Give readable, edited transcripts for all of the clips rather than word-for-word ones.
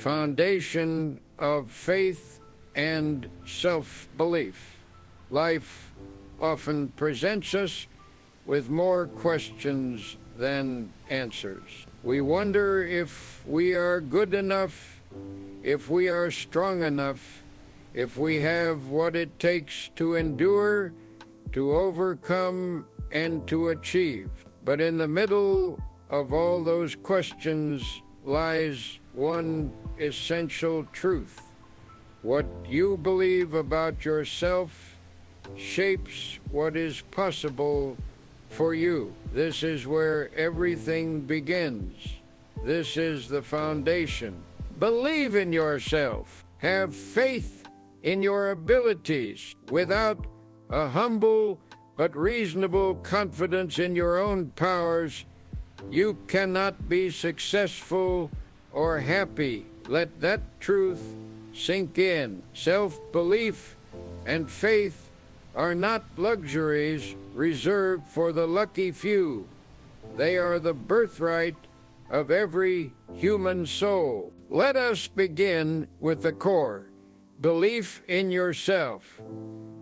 foundation of faith and self-belief. Life often presents us with more questions than answers. We wonder if we are good enough, if we are strong enough, if we have what it takes to endure, to overcome, and to achieve. But in the middle of all those questions lies one essential truth. What you believe about yourself shapes what is possible for you. This is where everything begins. This is the foundation. Believe in yourself. Have faith in your abilities. Without a humble but reasonable confidence in your own powers, you cannot be successful or happy. Let that truth sink in. Self-belief and faith are not luxuries reserved for the lucky few. They are the birthright of every human soul. Let us begin with the core. Belief in yourself.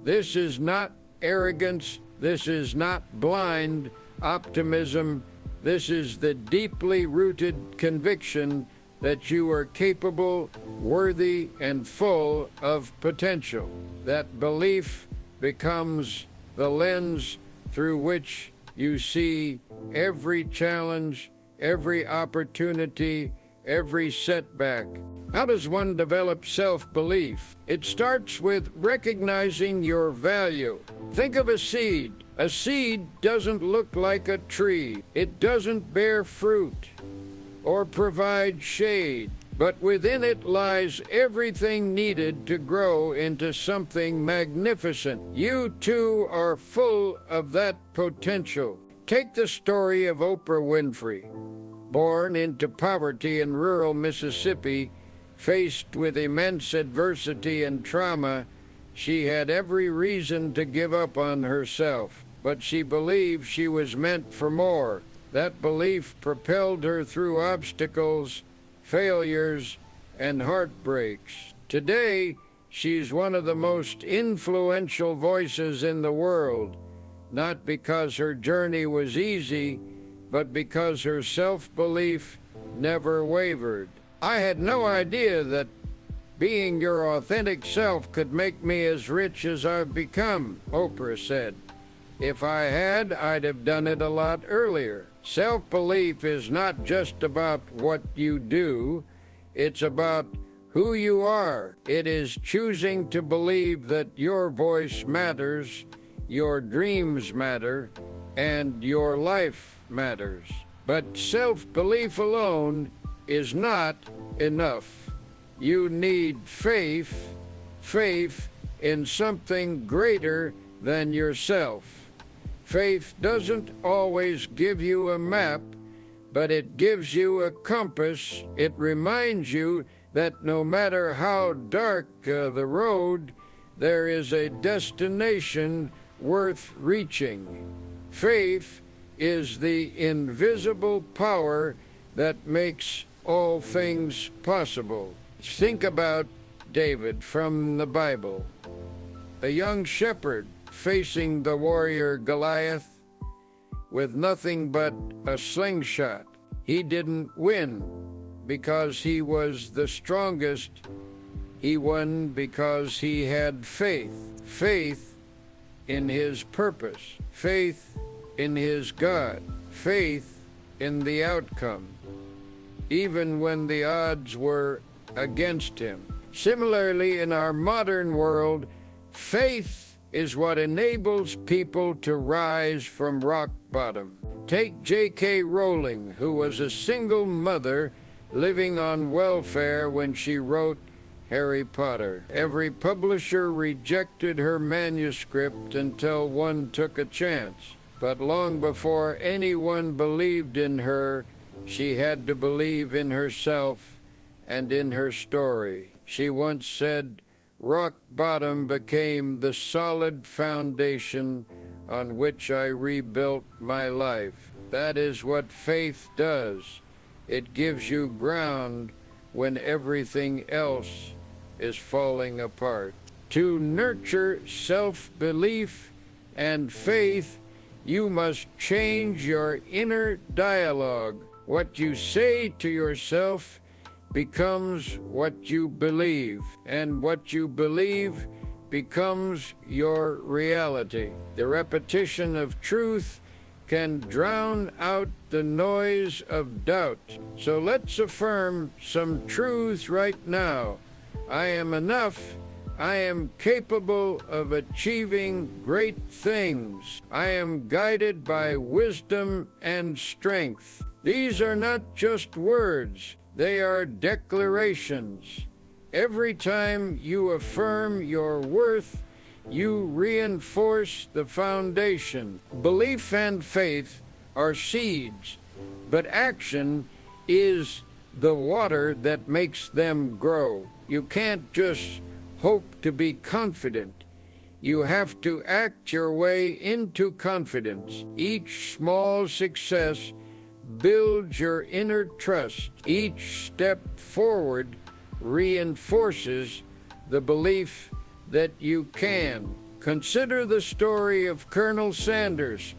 This is not arrogance. This is not blind optimism. This is the deeply rooted conviction that you are capable, worthy, and full of potential. That belief becomes the lens through which you see every challenge, every opportunity, every setback. How does one develop self-belief? It starts with recognizing your value. Think of a seed. A seed doesn't look like a tree. It doesn't bear fruit or provide shade, but within it lies everything needed to grow into something magnificent. You too are full of that potential. Take the story of Oprah Winfrey. Born into poverty in rural Mississippi, faced with immense adversity and trauma, she had every reason to give up on herself, but she believed she was meant for more. That belief propelled her through obstacles, failures, and heartbreaks. Today, she's one of the most influential voices in the world, not because her journey was easy, but because her self-belief never wavered. I had no idea that being your authentic self could make me as rich as I've become, Oprah said. If I had, I'd have done it a lot earlier. Self-belief is not just about what you do, it's about who you are. It is choosing to believe that your voice matters, your dreams matter, and your life matters. But self-belief alone is not enough. You need faith in something greater than yourself. Faith doesn't always give you a map, but it gives you a compass. It reminds you that no matter how dark the road, there is a destination worth reaching. Faith is the invisible power that makes all things possible. Think about David from the Bible, a young shepherd facing the warrior Goliath with nothing but a slingshot. He didn't win because he was the strongest. He won because he had faith. Faith in his purpose. Faith in his God. Faith in the outcome, even when the odds were against him. Similarly, in our modern world, faith is what enables people to rise from rock bottom. Take J.K. Rowling, who was a single mother living on welfare when she wrote Harry Potter. Every publisher rejected her manuscript until one took a chance. But long before anyone believed in her, she had to believe in herself and in her story. She once said, "Rock bottom became the solid foundation on which I rebuilt my life." That is what faith does. It gives you ground when everything else is falling apart. To nurture self-belief and faith, you must change your inner dialogue. What you say to yourself becomes what you believe, and what you believe becomes your reality. The repetition of truth can drown out the noise of doubt. So let's affirm some truths right now. I am enough. I am capable of achieving great things. I am guided by wisdom and strength. These are not just words, they are declarations. Every time you affirm your worth, you reinforce the foundation. Belief and faith are seeds, but action is the water that makes them grow. You can't just hope to be confident. You have to act your way into confidence. Each small success builds your inner trust. Each step forward reinforces the belief that you can. Consider the story of Colonel Sanders.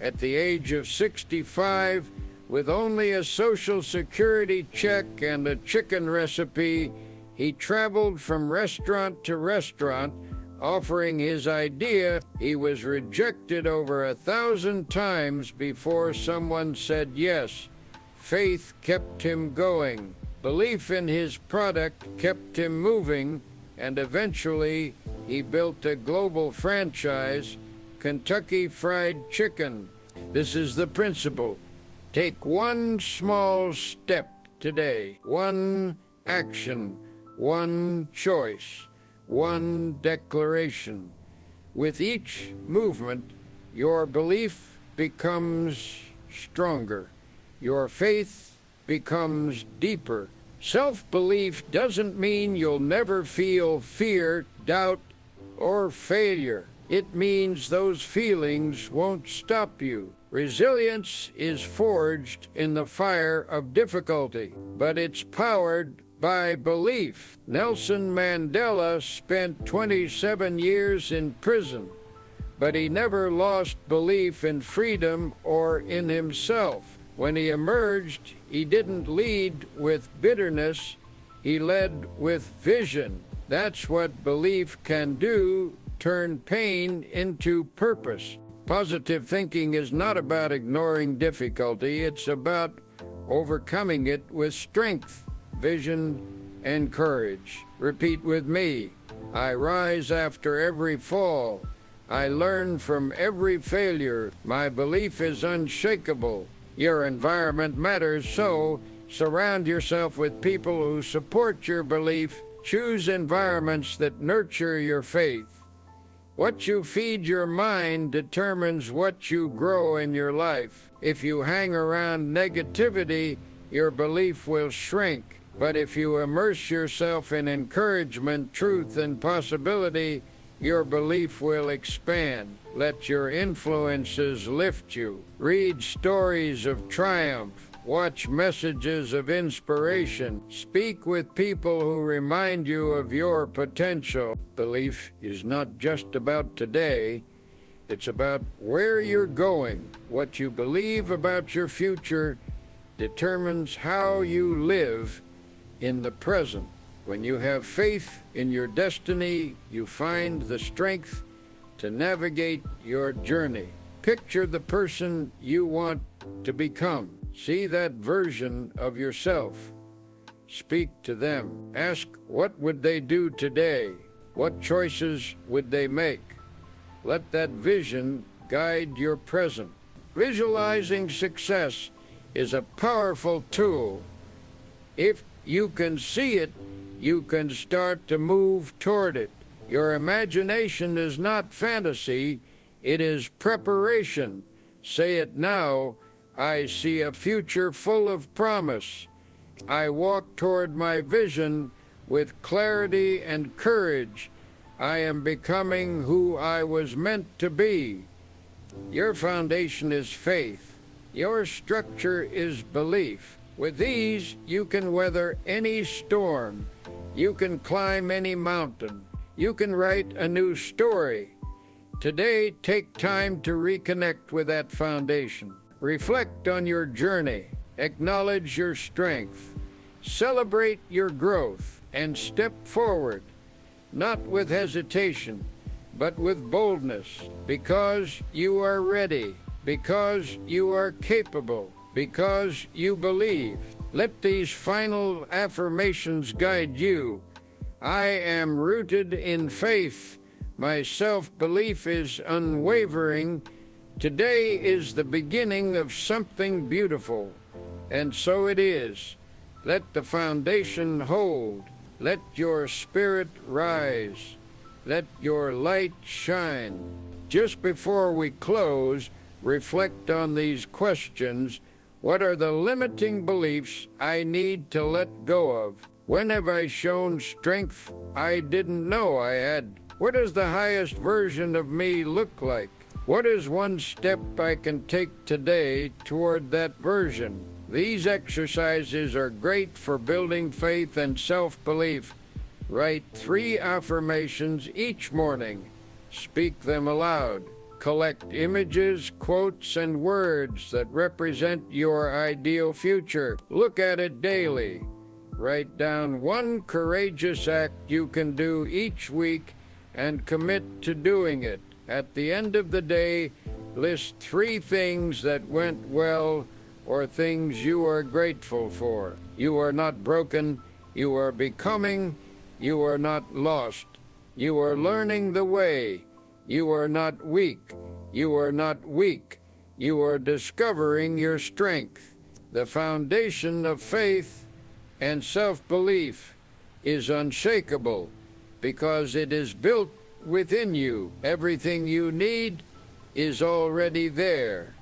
At the age of 65, with only a Social Security check and a chicken recipe, he traveled from restaurant to restaurant, offering his idea. He was rejected over 1,000 times before someone said yes. Faith kept him going. Belief in his product kept him moving, and eventually he built a global franchise, Kentucky Fried Chicken. This is the principle. Take one small step today, one action, one choice, one declaration. With each movement, your belief becomes stronger. Your faith becomes deeper. Self-belief doesn't mean you'll never feel fear, doubt, or failure. It means those feelings won't stop you. Resilience is forged in the fire of difficulty, but it's powered by belief. Nelson Mandela spent 27 years in prison, but he never lost belief in freedom or in himself. When he emerged, he didn't lead with bitterness, he led with vision. That's what belief can do, turn pain into purpose. Positive thinking is not about ignoring difficulty, it's about overcoming it with strength, vision, and courage. Repeat with me. I rise after every fall. I learn from every failure. My belief is unshakable. Your environment matters, so surround yourself with people who support your belief. Choose environments that nurture your faith. What you feed your mind determines what you grow in your life. If you hang around negativity, your belief will shrink. But if you immerse yourself in encouragement, truth, and possibility, your belief will expand. Let your influences lift you. Read stories of triumph. Watch messages of inspiration. Speak with people who remind you of your potential. Belief is not just about today. It's about where you're going. What you believe about your future determines how you live in the present. When you have faith in your destiny, you find the strength to navigate your journey. Picture the person you want to become. See that version of yourself. Speak to them. Ask, what would they do today? What choices would they make? Let that vision guide your present. Visualizing success is a powerful tool. If you can see it, you can start to move toward it. Your imagination is not fantasy, it is preparation. Say it now. I see a future full of promise. I walk toward my vision with clarity and courage. I am becoming who I was meant to be. Your foundation is faith. Your structure is belief. With these, you can weather any storm. You can climb any mountain. You can write a new story. Today, take time to reconnect with that foundation. Reflect on your journey. Acknowledge your strength. Celebrate your growth and step forward, not with hesitation, but with boldness, because you are ready, because you are capable, because you believe. Let these final affirmations guide you. I am rooted in faith. My self-belief is unwavering. Today is the beginning of something beautiful. And so it is. Let the foundation hold. Let your spirit rise. Let your light shine. Just before we close, reflect on these questions. What are the limiting beliefs I need to let go of? When have I shown strength I didn't know I had? What does the highest version of me look like? What is one step I can take today toward that version? These exercises are great for building faith and self-belief. Write 3 affirmations each morning. Speak them aloud. Collect images, quotes, and words that represent your ideal future. Look at it daily. Write down one courageous act you can do each week and commit to doing it. At the end of the day, list 3 things that went well or things you are grateful for. You are not broken. You are becoming. You are not lost. You are learning the way. You are not weak. You are not weak. You are discovering your strength. The foundation of faith and self-belief is unshakable because it is built within you. Everything you need is already there.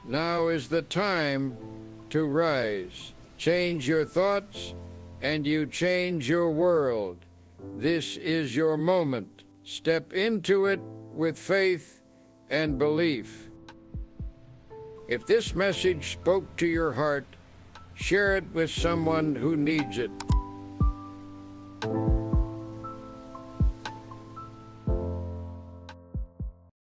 Now is the time to rise. Change your thoughts and you change your world. This is your moment. Step into it with faith and belief. If this message spoke to your heart, share it with someone who needs it.